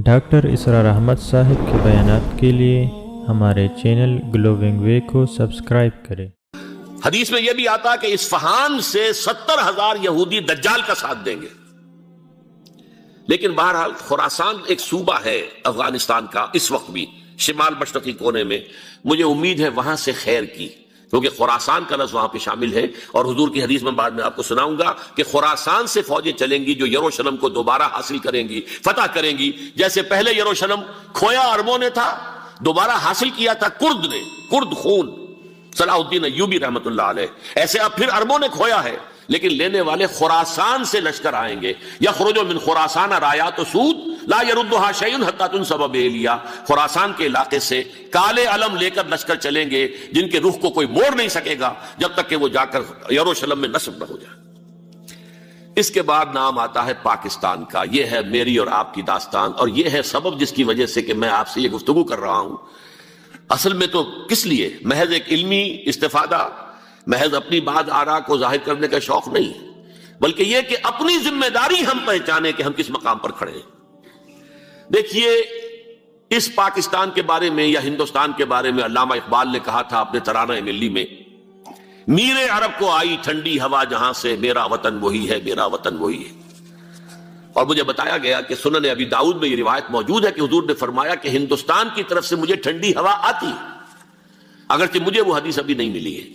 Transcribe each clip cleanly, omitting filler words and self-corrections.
Doctor اسرار احمد صاحب کے بیانات کے لیے ہمارے چینل گلوونگ وے کو سبسکرائب کریں۔ حدیث میں یہ بھی آتا کہ اصفہان سے 70,000 یہودی دجال کا ساتھ دیں گے، لیکن بہرحال خراسان ایک صوبہ ہے افغانستان کا اس وقت بھی شمال مشرقی کونے میں، مجھے امید ہے وہاں سے خیر کی، کیونکہ خراسان کا لفظ وہاں پہ شامل ہے، اور حضور کی حدیث میں بعد میں آپ کو سناؤں گا کہ خراسان سے فوجیں چلیں گی جو یروشلم کو دوبارہ حاصل کریں گی، فتح کریں گی، جیسے پہلے یروشلم کھویا عربوں نے تھا، دوبارہ حاصل کیا تھا کرد نے، کرد خون صلاح الدین ایوبی رحمت اللہ علیہ، ایسے اب پھر عربوں نے کھویا ہے، لیکن لینے والے خراسان سے لشکر آئیں گے، یخرج من خراسان رایات سود لا یردها شیء حتی تنصب بإیلیا، خراسان کے علاقے سے کالے علم لے کر لشکر چلیں گے جن کے رخ کو کوئی موڑ نہیں سکے گا جب تک کہ وہ جا کر یروشلم میں نصب نہ ہو جائے۔ اس کے بعد نام آتا ہے پاکستان کا، یہ ہے میری اور آپ کی داستان، اور یہ ہے سبب جس کی وجہ سے کہ میں آپ سے یہ گفتگو کر رہا ہوں۔ اصل میں تو کس لیے؟ محض ایک علمی استفادہ، محض اپنی بات آراء کو ظاہر کرنے کا شوق نہیں، بلکہ یہ کہ اپنی ذمہ داری ہم پہچانیں کہ ہم کس مقام پر کھڑے ہیں۔ دیکھیے، اس پاکستان کے بارے میں یا ہندوستان کے بارے میں علامہ اقبال نے کہا تھا اپنے ترانہ ملی میں، میرے عرب کو آئی ٹھنڈی ہوا جہاں سے، میرا وطن وہی ہے، میرا وطن وہی ہے۔ اور مجھے بتایا گیا کہ سنن ابی داؤد میں یہ روایت موجود ہے کہ حضور نے فرمایا کہ ہندوستان کی طرف سے مجھے ٹھنڈی ہوا آتی ہے، اگرچہ مجھے وہ حدیث ابھی نہیں ملی ہے،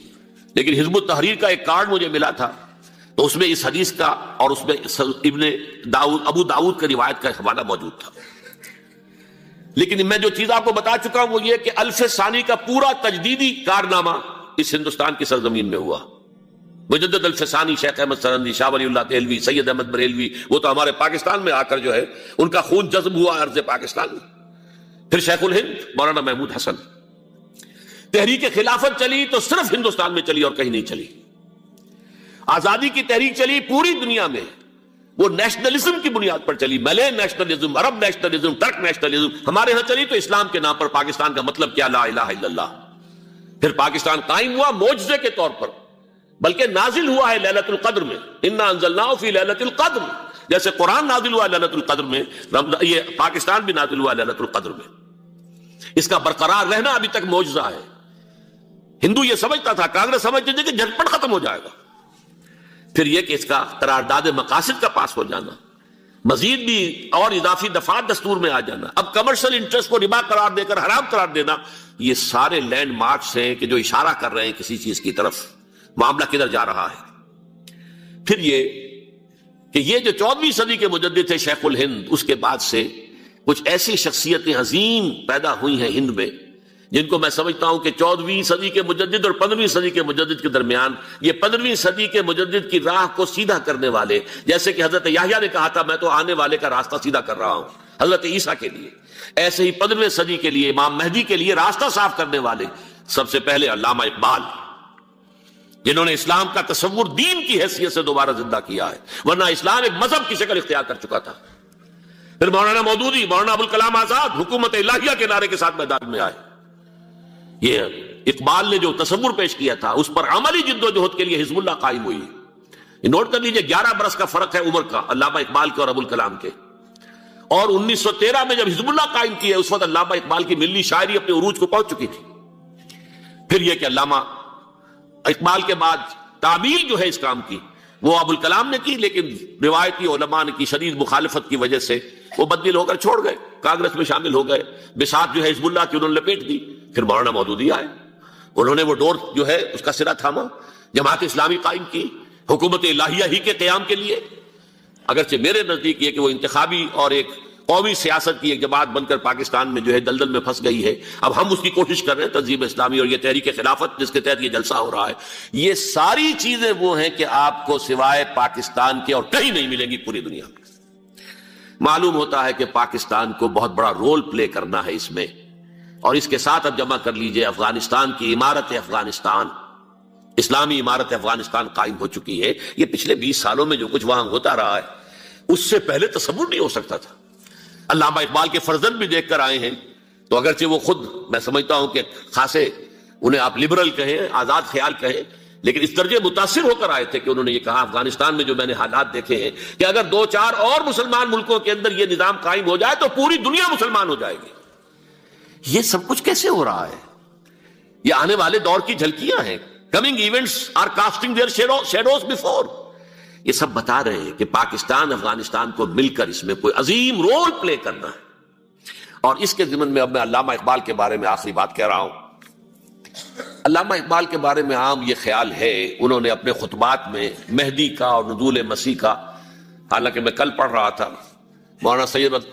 لیکن حزب التحریر کا ایک کارڈ مجھے ملا تھا، تو اس میں اس حدیث کا اور اس میں ابو داؤد کا روایت کا حوالہ موجود تھا۔ لیکن میں جو چیز آپ کو بتا چکا ہوں وہ یہ کہ الف ثانی کا پورا تجدیدی کارنامہ اس ہندوستان کی سرزمین میں ہوا۔ مجدد الف ثانی شیخ احمد سرندی، شاہ ولی اللہ دہلوی، سید احمد بریلوی، وہ تو ہمارے پاکستان میں آ کر جو ہے ان کا خون جذب ہوا ارض پاکستان میں۔ پھر شیخ الہند مولانا محمود حسن، تحریک خلافت چلی تو صرف ہندوستان میں چلی اور کہیں نہیں چلی۔ آزادی کی تحریک چلی پوری دنیا میں، وہ نیشنلزم کی بنیاد پر چلی، ملے نیشنلزم، عرب نیشنلزم، ترک نیشنلزم، ہمارے ہاں چلی تو اسلام کے نام پر پاکستان کا مطلب کیا، لا الہ الا اللہ۔ پھر پاکستان قائم ہوا معجزے کے طور پر، بلکہ نازل ہوا ہے لیلۃ القدر میں، انا انزلناہ فی لیلۃ القدر، جیسے قرآن نازل ہوا ہے لیلۃ القدر میں، یہ پاکستان بھی نازل ہوا ہے لیلۃ القدر میں۔ اس کا برقرار رہنا ابھی تک معجزہ ہے۔ ہندو یہ سمجھتا تھا، کانگریس سمجھتی تھی کہ جھٹپٹ ختم ہو جائے گا، پھر یہ کہ اس کا قرارداد مقاصد کا پاس ہو جانا، مزید بھی اور اضافی دفعات دستور میں آ جانا، اب کمرشل انٹرسٹ کو ربا قرار دے کر حرام قرار دینا، یہ سارے لینڈ مارکس ہیں کہ جو اشارہ کر رہے ہیں کسی چیز کی طرف، معاملہ کدھر جا رہا ہے۔ پھر یہ کہ یہ جو 14ویں صدی کے مجدد تھے شیخ الہند، اس کے بعد سے کچھ ایسی شخصیتیں عظیم پیدا ہوئی ہیں ہند میں، جن کو میں سمجھتا ہوں کہ 14ویں صدی کے مجدد اور 15ویں صدی کے مجدد کے درمیان، یہ 15ویں صدی کے مجدد کی راہ کو سیدھا کرنے والے، جیسے کہ حضرت یحییٰ نے کہا تھا میں تو آنے والے کا راستہ سیدھا کر رہا ہوں حضرت عیسیٰ کے لیے، ایسے ہی 15ویں صدی کے لیے امام مہدی کے لیے راستہ صاف کرنے والے سب سے پہلے علامہ اقبال، جنہوں نے اسلام کا تصور دین کی حیثیت سے دوبارہ زندہ کیا ہے، ورنہ اسلام ایک مذہب کی شکل اختیار کر چکا تھا۔ پھر مولانا مودودی، مولانا ابوالکلام آزاد حکومت الہیہ کے نعرے کے ساتھ میدان میں آئے۔ یہ اقبال نے جو تصور پیش کیا تھا اس پر عملی جد و جہد کے لیے حزب اللہ قائم ہوئی۔ نوٹ کر لیجئے 11 برس کا فرق ہے عمر کا علامہ اقبال کے اور ابوالکلام کے، اور 1913 میں جب حزب اللہ قائم کیا اس وقت علامہ اقبال کی ملی شاعری اپنے عروج کو پہنچ چکی تھی۔ پھر یہ کہ علامہ اقبال کے بعد تعمیل جو ہے اس کام کی وہ ابوالکلام نے کی، لیکن روایتی علماء نے کی شدید مخالفت کی وجہ سے وہ بددل ہو کر چھوڑ گئے، کانگریس میں شامل ہو گئے، بساط جو ہے حزب اللہ کی انہوں نے لپیٹ دی۔ پھر مولانا مودودی آئے، انہوں نے وہ ڈور جو ہے اس کا سرا تھاما، جماعت اسلامی قائم کی حکومت الہیہ ہی کے قیام کے لیے، اگرچہ میرے نزدیک یہ کہ وہ انتخابی اور ایک قومی سیاست کی ایک جماعت بن کر پاکستان میں جو ہے دلدل میں پھنس گئی ہے۔ اب ہم اس کی کوشش کر رہے ہیں، تنظیم اسلامی اور یہ تحریک خلافت جس کے تحت یہ جلسہ ہو رہا ہے، یہ ساری چیزیں وہ ہیں کہ آپ کو سوائے پاکستان کے اور کہیں نہیں ملیں گی پوری دنیا میں۔ معلوم ہوتا ہے کہ پاکستان کو بہت بڑا رول پلے کرنا ہے اس میں، اور اس کے ساتھ اب جمع کر لیجئے افغانستان کی عمارت افغانستان، اسلامی عمارت افغانستان قائم ہو چکی ہے۔ یہ پچھلے 20 سالوں میں جو کچھ وہاں ہوتا رہا ہے اس سے پہلے تصور نہیں ہو سکتا تھا۔ علامہ اقبال کے فرزند بھی دیکھ کر آئے ہیں، تو اگرچہ وہ خود میں سمجھتا ہوں کہ خاصے انہیں آپ لبرل کہیں، آزاد خیال کہیں، لیکن اس درجے متاثر ہو کر آئے تھے کہ انہوں نے یہ کہا افغانستان میں جو میں نے حالات دیکھے ہیں کہ اگر 2-4 اور مسلمان ملکوں کے اندر یہ نظام قائم ہو جائے تو پوری دنیا مسلمان ہو جائے گی۔ یہ سب کچھ کیسے ہو رہا ہے؟ یہ آنے والے دور کی جھلکیاں ہیں۔ Coming events are casting their shadows before. یہ سب بتا رہے ہیں کہ پاکستان افغانستان کو مل کر اس میں کوئی عظیم رول پلے کرنا ہے۔ اور اس کے ضمن میں اب میں علامہ اقبال کے بارے میں آخری بات کہہ رہا ہوں۔ علامہ اقبال کے بارے میں عام یہ خیال ہے، انہوں نے اپنے خطبات میں مہدی کا اور نزول مسیح کا، حالانکہ میں کل پڑھ رہا تھا مولانا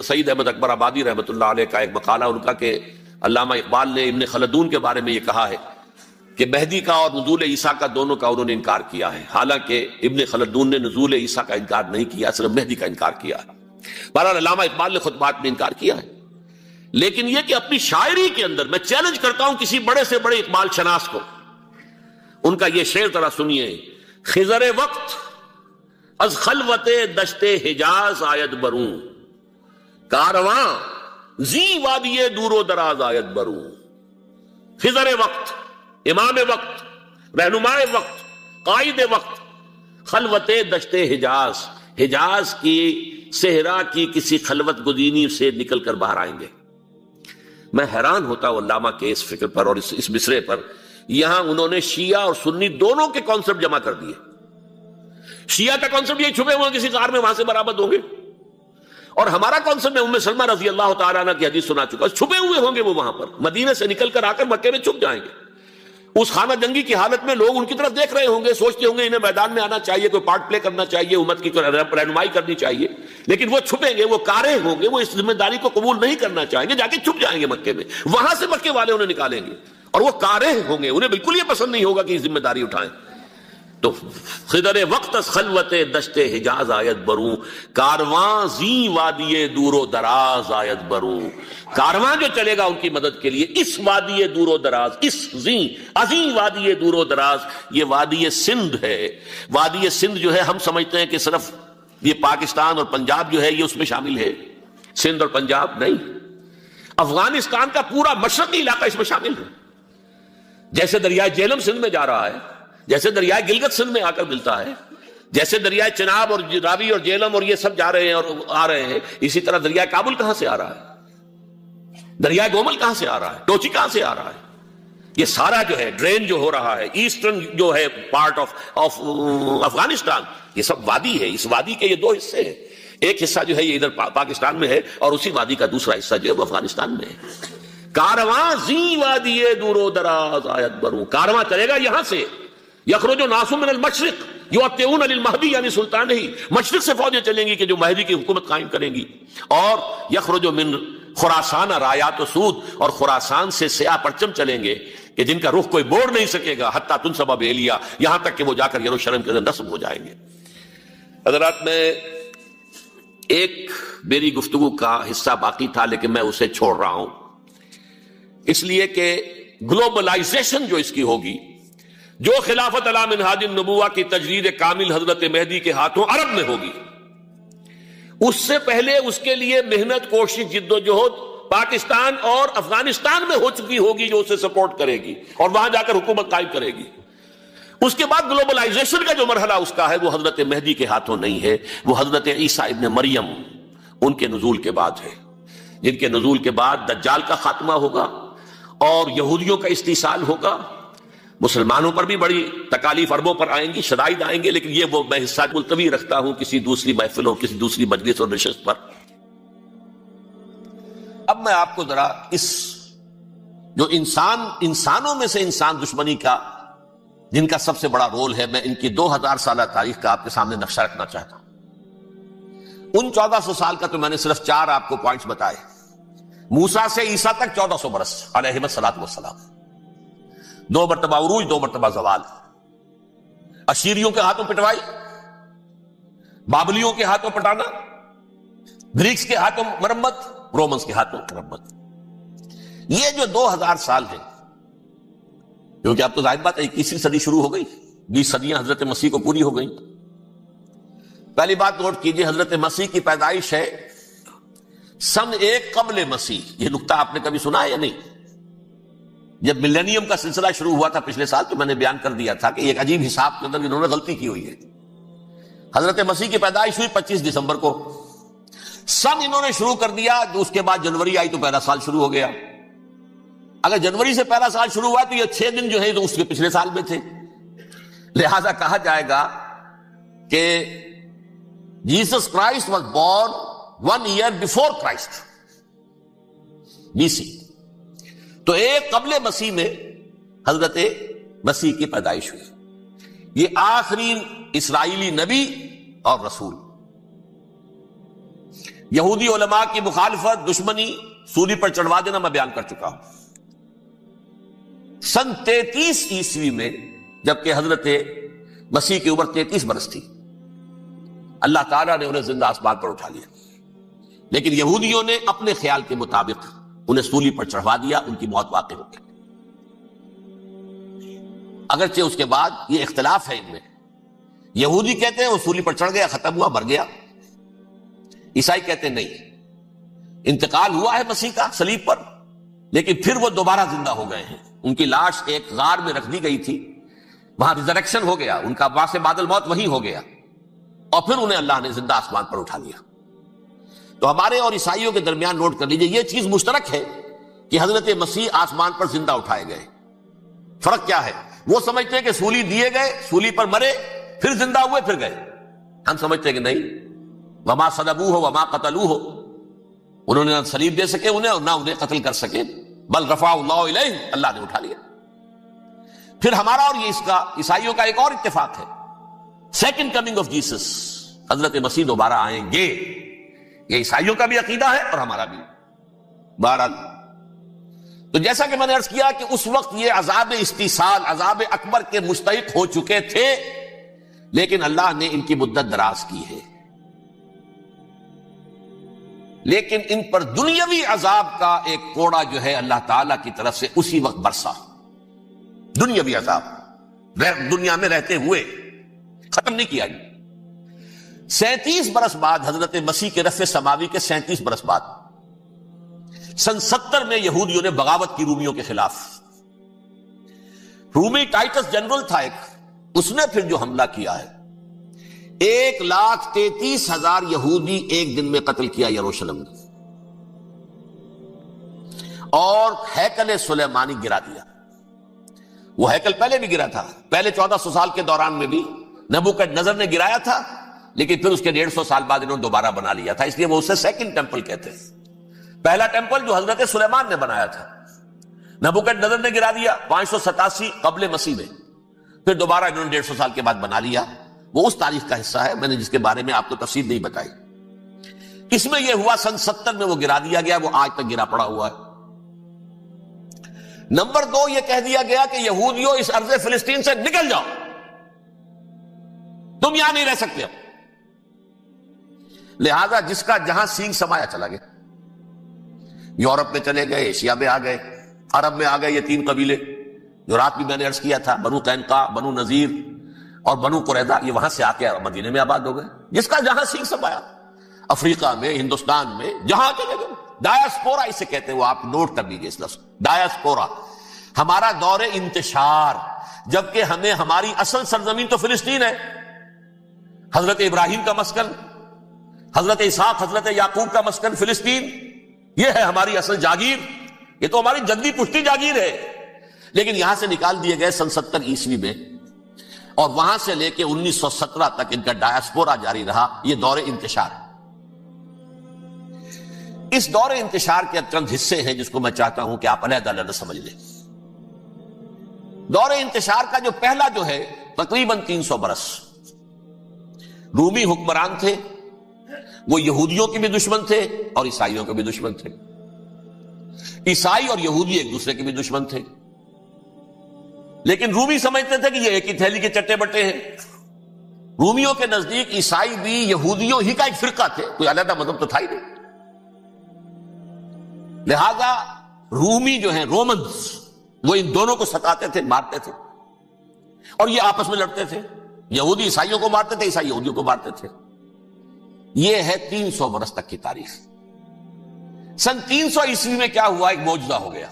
سید احمد اکبر آبادی رحمۃ اللہ علیہ کا ایک مقالہ ان کا کہ علامہ اقبال نے ابن خلدون کے بارے میں یہ کہا ہے کہ مہدی کا اور نزول عیسیٰ کا دونوں کا انہوں نے انکار کیا ہے، حالانکہ ابن خلدون نے نزول عیسیٰ کا انکار نہیں کیا، صرف مہدی کا انکار کیا ہے۔ بہرحال علامہ اقبال نے خطبات میں انکار کیا ہے، لیکن یہ کہ اپنی شاعری کے اندر میں چیلنج کرتا ہوں کسی بڑے سے بڑے اقبال شناس کو، ان کا یہ شعر ذرا سنیے۔ خضر وقت از خلوت دشت حجاز آید بروں، کارواں زی وادی دور و دراز آید بروں۔ خضر وقت، امام وقت، رہنمائے وقت، قائد وقت، خلوت دشت حجاز، حجاز کی صحرا کی کسی خلوت گزینی سے نکل کر باہر آئیں گے۔ میں حیران ہوتا ہوں علامہ کے اس فکر پر اور اس مصرے پر۔ یہاں انہوں نے شیعہ اور سنی دونوں کے کانسیپٹ جمع کر دیے۔ شیعہ کا کانسیپٹ یہ چھپے ہوئے کسی غار میں وہاں سے برآمد ہوں گے، اور ہمارا کانسیپٹ میں ام سلمہ رضی اللہ تعالیٰ عنہ کی حدیث سنا چکا، چھپے ہوئے ہوں گے وہ وہاں پر، مدینے سے نکل کر آ کر مکے میں چھپ جائیں گے۔ اس خانہ جنگی کی حالت میں لوگ ان کی طرف دیکھ رہے ہوں گے، سوچتے ہوں گے انہیں میدان میں آنا چاہیے، کوئی پارٹ پلے کرنا چاہیے، امت کی رہنمائی کرنی چاہیے، لیکن وہ چھپیں گے، وہ کارے ہوں گے، وہ اس ذمہ داری کو قبول نہیں کرنا چاہیں گے، جا کے چھپ جائیں گے مکے میں، وہاں سے مکے والے انہیں نکالیں گے، اور وہ کارے ہوں گے، انہیں بالکل یہ پسند نہیں ہوگا کہ یہ ذمہ داری اٹھائیں۔ تو خضر وقت از خلوت دشت حجاز آیت بروں، کارواں زی وادی دور و دراز آیت بروں۔ کارواں جو چلے گا ان کی مدد کے لیے اس وادی دور و دراز، اس عظیم وادی دور و دراز، یہ وادی سندھ ہے۔ وادی سندھ جو ہے ہم سمجھتے ہیں کہ صرف یہ پاکستان اور پنجاب جو ہے یہ اس میں شامل ہے، سندھ اور پنجاب نہیں، افغانستان کا پورا مشرقی علاقہ اس میں شامل ہے۔ جیسے دریائے جہلم سندھ میں جا رہا ہے، جیسے دریائے گلگت سندھ میں آ کر ملتا ہے، جیسے دریائے چناب اور راوی اور جہلم اور یہ سب جا رہے ہیں اور آ رہے ہیں، اسی طرح دریائے کابل کہاں سے آ رہا ہے، دریائے گومل کہاں سے آ رہا ہے، ٹوچی کہاں سے آ رہا ہے، یہ سارا جو ہے ڈرین جو ہو رہا ہے ایسٹرن جو ہے پارٹ آف افغانستان، یہ سب وادی ہے۔ اس وادی کے یہ دو حصے ہیں، ایک حصہ جو ہے یہ ادھر پاکستان میں ہے اور اسی وادی کا دوسرا حصہ جو ہے وہ افغانستان میں ہے۔ کارواں زی وادی دور و دراز آیت بروں، کارواں چلے گا یہاں سے، یخرج ناس من المشرق یؤتون للمہدی یعنی سلطان ہی، مشرق سے فوجیں چلیں گی کہ جو مہدی کی حکومت قائم کریں گی، اور یخرج من خراسان رایات و سود، اور خراسان سے سیاہ پرچم چلیں گے کہ جن کا رخ کوئی موڑ نہیں سکے گا، حتیٰ تنصب بیلیا، یہاں تک کہ وہ جا کر یروشلم کے اندر نصب ہو جائیں گے۔ حضرات، میں ایک میری گفتگو کا حصہ باقی تھا لیکن میں اسے چھوڑ رہا ہوں، اس لیے کہ گلوبلائزیشن جو اس کی ہوگی، جو خلافت علی منہاج النبوہ کی تجدید کامل حضرت مہدی کے ہاتھوں عرب میں ہوگی، اس سے پہلے اس کے لیے محنت، کوشش، جد و جہد پاکستان اور افغانستان میں ہو چکی ہوگی جو اسے سپورٹ کرے گی اور وہاں جا کر حکومت قائم کرے گی۔ اس کے بعد گلوبلائزیشن کا جو مرحلہ اس کا ہے وہ حضرت مہدی کے ہاتھوں نہیں ہے، وہ حضرت عیسیٰ ابن مریم ان کے نزول کے بعد ہے، جن کے نزول کے بعد دجال کا خاتمہ ہوگا اور یہودیوں کا استحصال ہوگا۔ مسلمانوں پر بھی بڑی تکالیف اربوں پر آئیں گی، شدائد آئیں گے، لیکن یہ وہ میں حصہ ملتوی رکھتا ہوں کسی دوسری محفل اور کسی دوسری مجلس اور نشست پر۔ اب میں آپ کو ذرا اس جو انسانوں میں سے انسان دشمنی کا جن کا سب سے بڑا رول ہے، میں ان کی 2000 سالہ تاریخ کا آپ کے سامنے نقشہ رکھنا چاہتا ہوں۔ ان 1400 سال کا تو میں نے صرف 4 آپ کو پوائنٹس بتائے۔ موسیٰ سے عیسیٰ تک 1400 برس علیہ السلام، 2 مرتبہ عروج، 2 مرتبہ زوال، اشیریوں کے ہاتھوں پٹوائی، بابلیوں کے ہاتھوں پٹانا، گریکس کے ہاتھوں مرمت، رومنس کے ہاتھوں مرمت۔ یہ جو 2000 سال ہیں، کیونکہ اب تو ظاہر بات ہے 21ویں صدی شروع ہو گئی، 20 صدیاں حضرت مسیح کو پوری ہو گئی۔ پہلی بات نوٹ کیجئے، حضرت مسیح کی پیدائش ہے سن 1 قبل مسیح۔ یہ نقطہ آپ نے کبھی سنا ہے یا نہیں؟ جب ملینیم کا سلسلہ شروع ہوا تھا پچھلے سال تو میں نے بیان کر دیا تھا کہ ایک عجیب حساب کے اندر انہوں نے غلطی کی ہوئی ہے. حضرت مسیح کی پیدائش ہوئی 25 دسمبر کو، سن انہوں نے شروع کر دیا، جو اس کے بعد جنوری آئی تو پہلا سال شروع ہو گیا. اگر جنوری سے پہلا سال شروع ہوا تو یہ 6 دن جو ہے تو اس کے پچھلے سال میں تھے. لہذا کہا جائے گا کہ Jesus Christ was born 1 year before Christ BC. تو ایک قبل مسیح میں حضرت مسیح کی پیدائش ہوئی. یہ آخری اسرائیلی نبی اور رسول. یہودی علماء کی مخالفت، دشمنی، سولی پر چڑھوا دینا میں بیان کر چکا ہوں. سن 33 عیسوی میں جبکہ حضرت مسیح کی عمر 33 برس تھی، اللہ تعالیٰ نے انہیں زندہ آسمان پر اٹھا لیا. لیکن یہودیوں نے اپنے خیال کے مطابق انہیں سولی پر چڑھوا دیا، ان کی موت واقع ہو گئی. اگرچہ اس کے بعد یہ اختلاف ہے ان میں. یہودی کہتے ہیں وہ سولی پر چڑھ گیا، ختم ہوا، مر گیا. عیسائی کہتے ہیں نہیں، انتقال ہوا ہے مسیح کا صلیب پر، لیکن پھر وہ دوبارہ زندہ ہو گئے ہیں. ان کی لاش ایک غار میں رکھ دی گئی تھی، وہاں ریزریکشن ہو گیا، ان کا باعث بعد الموت وہی ہو گیا، اور پھر انہیں اللہ نے زندہ آسمان پر اٹھا لیا. تو ہمارے اور عیسائیوں کے درمیان نوٹ کر لیجئے، یہ چیز مشترک ہے کہ حضرت مسیح آسمان پر زندہ اٹھائے گئے. فرق کیا ہے؟ وہ سمجھتے ہیں کہ سولی دیے گئے، سولی پر مرے، پھر زندہ ہوئے، پھر گئے. ہم سمجھتے ہیں کہ نہیں، وما صلبوہ وما قتلوہ، انہوں نے نہ صلیب دے سکے انہیں اور نہ انہیں قتل کر سکے، بل رفع اللہ الیہ، اللہ نے اٹھا لیا. پھر ہمارا اور یہ اس کا عیسائیوں کا ایک اور اتفاق ہے، سیکنڈ کمنگ آف جیسس، حضرت مسیح دوبارہ آئیں گے. یہ عیسائیوں کا بھی عقیدہ ہے اور ہمارا بھی. بہرحال تو جیسا کہ میں نے عرض کیا کہ اس وقت یہ عذاب استیصال، عذاب اکبر کے مستحق ہو چکے تھے، لیکن اللہ نے ان کی مدت دراز کی ہے. لیکن ان پر دنیاوی عذاب کا ایک کوڑا جو ہے اللہ تعالیٰ کی طرف سے اسی وقت برسا. دنیاوی عذاب دنیا میں رہتے ہوئے ختم نہیں کیا. 37 برس بعد حضرت مسیح کے رفع سماوی کے 37 برس بعد سن 70 میں یہودیوں نے بغاوت کی رومیوں کے خلاف. رومی ٹائٹس جنرل تھا ایک، اس نے پھر جو حملہ کیا ہے، 1,33,000 یہودی ایک دن میں قتل کیا یروشلم میں، اور ہیکل سلیمانی گرا دیا. وہ ہیکل پہلے بھی گرا تھا، پہلے 1400 سال کے دوران میں بھی نبوکدنضر نے گرایا تھا، لیکن پھر اس کے 150 سال بعد انہوں نے دوبارہ بنا لیا تھا، اس لیے وہ اسے سیکنڈ ٹیمپل کہتے ہیں. پہلا ٹیمپل جو حضرت سلیمان نے بنایا تھا، نبوکدنضر نے گرا دیا 587 قبل مسیح میں، پھر دوبارہ انہوں نے 150 سال کے بعد بنا لیا. وہ اس تاریخ کا حصہ ہے، میں نے جس کے بارے میں آپ کو تفصیل نہیں بتائی. اس میں یہ ہوا سن 70 میں وہ گرا دیا گیا، وہ آج تک گرا پڑا ہوا ہے. نمبر 2، یہ کہہ دیا گیا کہ یہودیوں اس ارض فلسطین سے نکل جاؤ، تم یہاں نہیں رہ سکتے. لہذا جس کا جہاں سینگ سمایا چلا گیا. یورپ میں چلے گئے، ایشیا میں آ گئے، عرب میں آ گئے. یہ 3 قبیلے جو رات بھی میں نے عرض کیا تھا، بنو قینقاع، بنو نذیر اور بنو قریظہ، یہ وہاں سے آ کے مدینے میں آباد ہو گئے. جس کا جہاں سینگ سمایا، افریقہ میں، ہندوستان میں، جہاں چلے گئے. ڈایاسپورا اسے کہتے ہیں، وہ آپ نوٹ کر لیجیے اس لفظ ڈایاسپورا. ہمارا دور انتشار، جبکہ ہمیں ہماری اصل سرزمین تو فلسطین ہے، حضرت ابراہیم کا مسکن، حضرت اسحاق، حضرت یعقوب کا مسکن فلسطین، یہ ہے ہماری اصل جاگیر، یہ تو ہماری جدی پشتی جاگیر ہے. لیکن یہاں سے نکال دیے گئے سن 70 عیسوی میں، اور وہاں سے لے کے 1917 تک ان کا ڈایاسپورا جاری رہا. یہ دور انتشار. اس دور انتشار کے چند حصے ہیں جس کو میں چاہتا ہوں کہ آپ علیحدہ علیحدہ سمجھ لیں. دور انتشار کا جو پہلا جو ہے تقریباً 300 برس رومی حکمران تھے. وہ یہودیوں کے بھی دشمن تھے اور عیسائیوں کے بھی دشمن تھے. عیسائی اور یہودی ایک دوسرے کے بھی دشمن تھے، لیکن رومی سمجھتے تھے کہ یہ ایک ہی تھیلی کے چٹے بٹے ہیں. رومیوں کے نزدیک عیسائی بھی یہودیوں ہی کا ایک فرقہ تھے، کوئی علیحدہ مذہب تو تھا ہی نہیں. لہذا رومی جو ہیں رومنز، وہ ان دونوں کو ستاتے تھے، مارتے تھے، اور یہ آپس میں لڑتے تھے. یہودی عیسائیوں کو مارتے تھے، عیسائی یہودیوں کو مارتے تھے. یہ ہے 300 برس تک کی تاریخ. سن 300 عیسوی میں کیا ہوا؟ ایک معجزہ ہو گیا.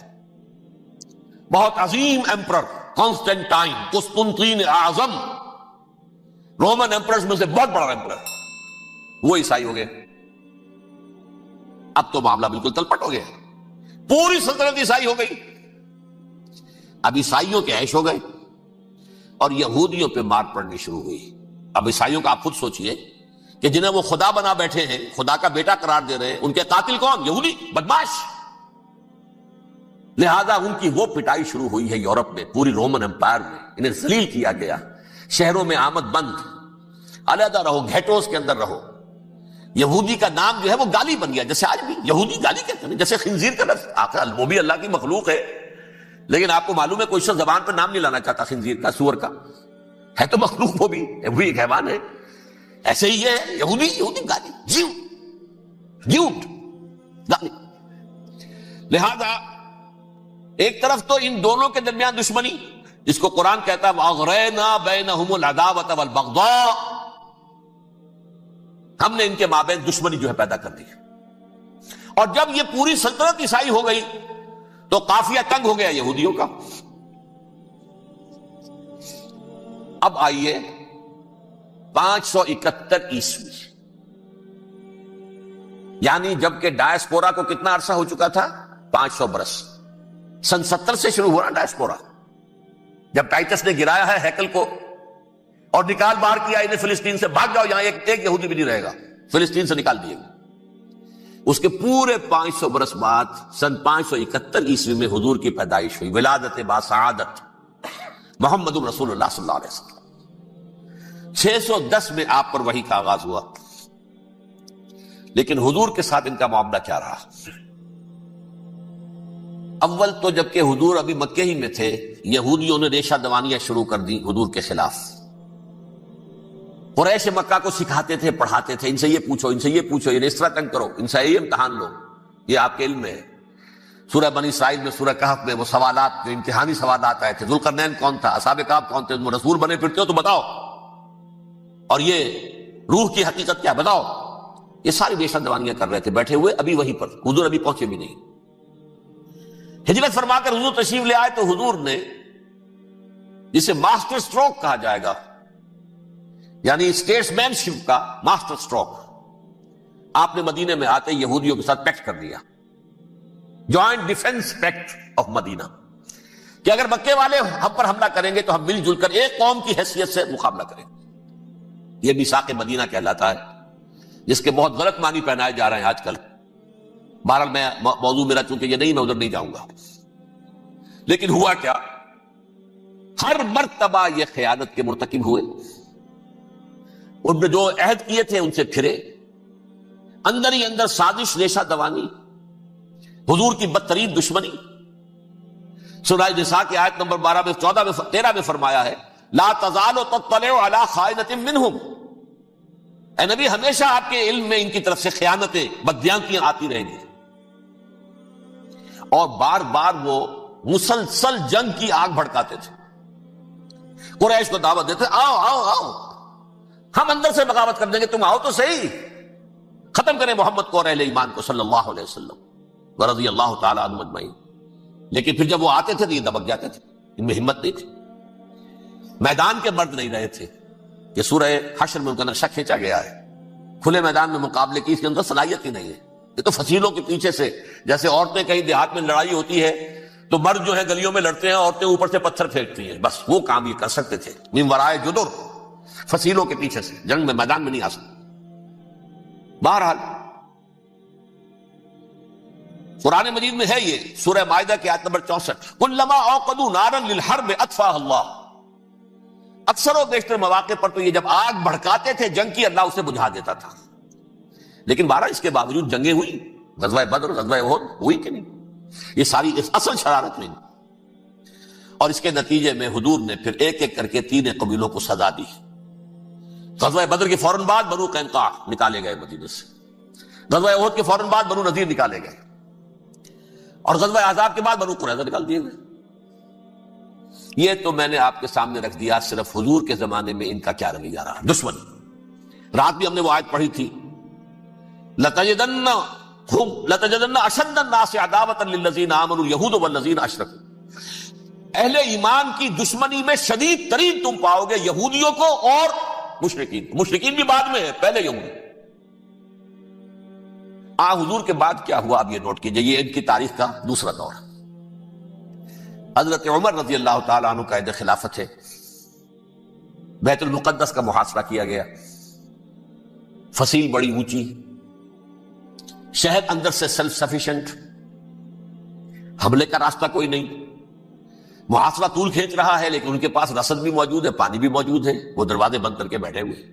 بہت عظیم ایمپرر کانسٹینٹائن قسطنطین اعظم، رومن ایمپررز میں سے بہت بڑا ایمپرر، وہ عیسائی ہو گئے۔ اب تو معاملہ بالکل تلپٹ ہو گیا، پوری سلطنت عیسائی ہو گئی۔ اب عیسائیوں کے عیش ہو گئے اور یہودیوں پہ مار پڑنی شروع ہوئی۔ اب عیسائیوں کا آپ خود سوچئے کہ جنہیں وہ خدا بنا بیٹھے ہیں، خدا کا بیٹا قرار دے رہے ہیں، ان کے قاتل کون؟ یہودی بدماش۔ لہذا ان کی وہ پٹائی شروع ہوئی ہے یورپ میں، پوری رومن امپائر میں انہیں ذلیل کیا گیا، شہروں میں آمد بند، علیحدہ رہو، گھیٹوز کے اندر رہو۔ یہودی کا نام جو ہے وہ گالی بن گیا، جیسے آج بھی یہودی گالی کہتے ہیں، جیسے خنزیر کا لفظ، آخر وہ بھی اللہ کی مخلوق ہے، لیکن آپ کو معلوم ہے کوئی شخص زبان پر نام نہیں لانا چاہتا خنزیر کا، سور کا، ہے تو مخلوق، وہ بھی ایک حیوان ہے۔ ایسے ہی یہ یہودی گالی، جھوٹ گالی۔ لہذا ایک طرف تو ان دونوں کے درمیان دشمنی، جس کو قرآن کہتا ہے وَأَغْرَيْنَا بَيْنَهُمُ الْعَدَاوَةَ وَالْبَغْضَاءَ، ہم نے ان کے مابین دشمنی جو ہے پیدا کر دی۔ اور جب یہ پوری سلطنت عیسائی ہو گئی تو قافیہ تنگ ہو گیا یہودیوں کا۔ اب آئیے 571 عیسوی، یعنی جبکہ ڈائسپورا کو کتنا عرصہ ہو چکا تھا؟ 500 برس۔ سن 70 سے شروع ہو رہا ڈائسپورا، جب ٹائٹس نے گرایا ہے ہیکل کو اور نکال باہر کیا انہیں فلسطین سے، بھاگ جاؤ یہاں ایک یہودی بھی نہیں رہے گا، فلسطین سے نکال دیے گا۔ اس کے پورے 500 برس بعد سن 571 عیسوی میں حضور کی پیدائش ہوئی، ولادت با سعادت محمد رسول اللہ صلی اللہ علیہ وسلم۔ 610 میں آپ پر وحی کا آغاز ہوا، لیکن حضور کے ساتھ ان کا معاملہ کیا رہا؟ اول تو جبکہ حضور ابھی مکے ہی میں تھے، یہودیوں نے ریشہ دوانیاں شروع کر دی حضور کے خلاف۔ قریش مکہ کو سکھاتے تھے، پڑھاتے تھے، ان سے یہ پوچھو، ان سے یہ پوچھو، انہیں اس طرح تنگ کرو، ان سے یہ امتحان لو، یہ آپ کے علم میں ہے۔ سورہ بنی اسرائیل میں، سورہ کہف میں وہ سوالات، جو امتحانی سوالات آئے تھے، ذوالقرنین کون تھا، اصحاب کہف کون تھے، تم رسول بنے پھرتے ہو تو بتاؤ، اور یہ روح کی حقیقت کیا بتاؤ۔ یہ ساری ریشہ دوانیاں کر رہے تھے بیٹھے ہوئے، ابھی وہیں پر حضور ابھی پہنچے بھی نہیں۔ ہجرت فرما کر حضور تشریف لے آئے تو حضور نے، جسے ماسٹر سٹروک کہا جائے گا، یعنی اسٹیٹس مین شپ کا ماسٹر سٹروک، آپ نے مدینے میں آتے یہودیوں کے ساتھ پیکٹ کر دیا، جوائنٹ ڈیفنس پیکٹ آف مدینہ، کہ اگر مکے والے ہم پر حملہ کریں گے تو ہم مل جل کر ایک قوم کی حیثیت سے مقابلہ کریں گے۔ یہ میثاق مدینہ کہلاتا ہے، جس کے بہت غلط معنی پہنائے جا رہے ہیں آج کل۔ بہرحال میں موضوع میرا چونکہ یہ نہیں، میں ادھر نہیں جاؤں گا، لیکن ہوا کیا؟ ہر مرتبہ یہ خیانت کے مرتکب ہوئے، ان نے جو عہد کیے تھے ان سے پھرے، اندر ہی اندر سازش، ریشہ دوانی، حضور کی بدترین دشمنی۔ سورہ نساء کی آیت نمبر 12 میں 14 میں 13 میں فرمایا ہے لا تزال تطلع علی خائنۃ منہم، اے نبی ہمیشہ آپ کے علم میں ان کی طرف سے خیانتیں، بددیانتیاں آتی رہیں گی، اور بار بار وہ مسلسل جنگ کی آگ بھڑکاتے تھے، قریش کو دعوت دیتے، آؤ آؤ آؤ ہم اندر سے بغاوت کر دیں گے، تم آؤ تو صحیح، ختم کریں محمد کو اور اہل ایمان کو صلی اللہ علیہ وسلم ورضی اللہ تعالی عنہم اجمعین۔ لیکن پھر جب وہ آتے تھے تو یہ دبک جاتے تھے، ان میں ہمت نہیں تھی، میدان کے مرد نہیں رہے تھے۔ یہ سورہ حشر میں ان کا نقشہ کھینچا گیا ہے، کھلے میدان میں مقابلے کی اس کے اندر صلاحیت ہی نہیں ہے، یہ تو فصیلوں کے پیچھے سے، جیسے عورتیں کہیں دیہات میں لڑائی ہوتی ہے تو مرد جو ہے گلیوں میں لڑتے ہیں، عورتیں اوپر سے پتھر پھینکتی ہیں، بس وہ کام یہ کر سکتے تھے، من ورائے جدر، فصیلوں کے پیچھے سے، جنگ میں میدان میں نہیں آ سکتے۔ بہرحال قرآن مجید میں ہے یہ، سورہ مائدہ کی آیت نمبر 64، کلما اوقدوا نارا للحرب اطفاها اللہ، اکثر و بیشتر مواقع پر تو یہ جب آگ بھڑکاتے تھے جنگ کی، اللہ اسے بجھا دیتا تھا۔ لیکن بہرحال اس کے باوجود جنگیں ہوئی، غزوہ بدر، غزوہ احد ہوئی کہ نہیں، یہ ساری اس اصل شرارت میں، اور اس کے نتیجے میں حضور نے پھر ایک ایک کر کے 3 قبیلوں کو سزا دی۔ غزوہ بدر کے فوراً بعد بنو قینقاع نکالے گئے مدینے سے، غزوہ احد کے فوراً بعد بنو نذیر نکالے گئے، اور غزوہ احزاب کے بعد بنو قریظہ نکال دیے گئے۔ یہ تو میں نے آپ کے سامنے رکھ دیا صرف حضور کے زمانے میں ان کا کیا رویہ رہا، دشمن۔ رات بھی ہم نے وہ آیت پڑھی تھی، لَتَجِدَنَّ أَشَدَّ النَّاسِ عَدَاوَةً لِلَّذِينَ آمَنُوا الْيَهُودُ وَالَّذِينَ أَشْرَكُوا، اہل ایمان کی دشمنی میں شدید ترین تم پاؤ گے یہودیوں کو اور مشرکین کو. مشرکین بھی بعد میں ہے، پہلے یہودی. حضور کے بعد کیا ہوا آپ یہ نوٹ کیجئے، یہ ان کی تاریخ کا دوسرا دور. حضرت عمر رضی اللہ تعالیٰ عنہ قائد خلافت ہے. بیت المقدس کا محاصرہ کیا گیا، فصیل بڑی اونچی، شہر اندر سے سیلف سفیشنٹ، حملے کا راستہ کوئی نہیں. محاصرہ طول کھینچ رہا ہے لیکن ان کے پاس رسد بھی موجود ہے، پانی بھی موجود ہے، وہ دروازے بند کر کے بیٹھے ہوئے.